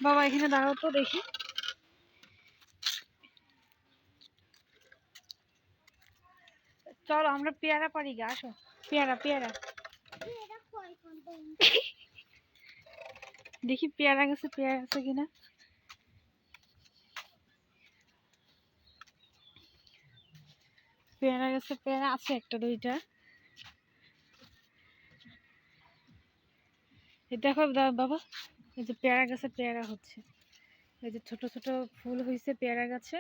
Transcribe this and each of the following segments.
বাবা এখানে দাঁড়াও তো দেখি। চলো আমরা পেয়ারা পারি গা, আসো। পেয়ারা পেয়ারা দেখি পেয়ারা গাছে পেয়ারা আছে কিনা। পেয়ারা গাছে পেয়ারা আছে একটা দুইটা। দেখো বাবা, এই যে পেয়ারা গাছে পেয়ারা হচ্ছে, এই যে ছোট ছোট ফুল হয়েছে পেয়ারা গাছে।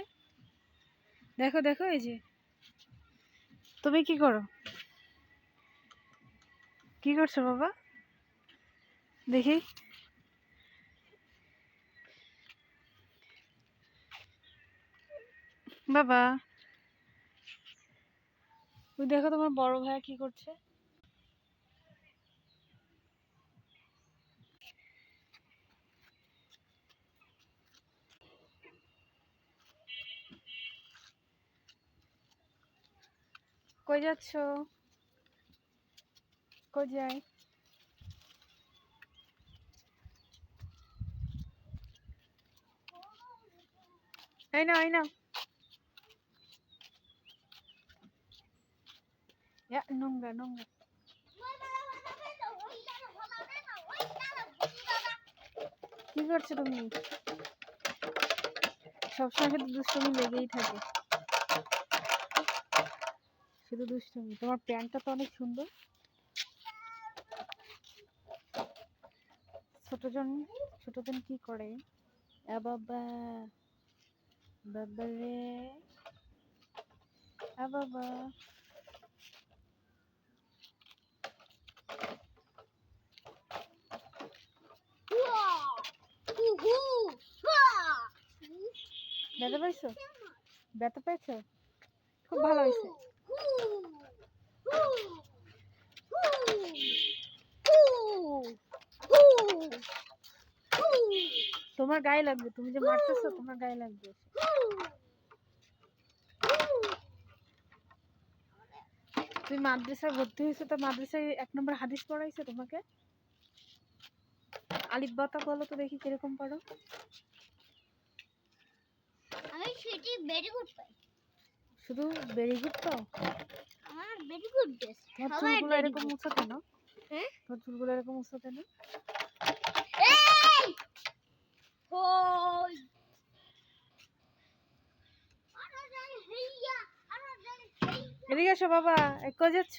দেখো দেখো, এই যে তুমি কি করো, কি করছো বাবা দেখি। বাবা ওই দেখো তোমার বড় ভাইয়া কি করছে। কই যাচ্ছ, কই যাই। এই না এই না, নোংরা নোংরা। কি করছো তুমি, সবসময় শুধু দুষ্টুমি লেগেই থাকে, শুধু দুষ্টুমি। তোমার প্যান্টটা তো অনেক সুন্দর। ছোটজন কি করে, বাবা বাবা রে, বাবা। ব্যথা পাইছো, ব্যথা পেয়েছো, খুব ভালো হয়েছে। তোমার গায়ে লাগবে, তুমি যে মারতেছো তোমার গায়ে লাগবে। তুমি মাদ্রাসায় ভর্তি হয়েছো, তো মাদ্রাসায় 1 নম্বর হাদিস পড়াইছে তোমাকে। আলিফ বাতা বলো তো দেখি কিরকম পড়ো। আমি সেটি ভেরি গুড পাই, শুধু ভেরি গুড পাও। আমার ভেরি গুড বেস্ট। তোমার চুলগুলো এরকম উঁচা কেন, হ্যাঁ তোমার চুলগুলো এরকম উঁচা কেন। এই হই এদিকে এসো বাবা, কই যাচ্ছ।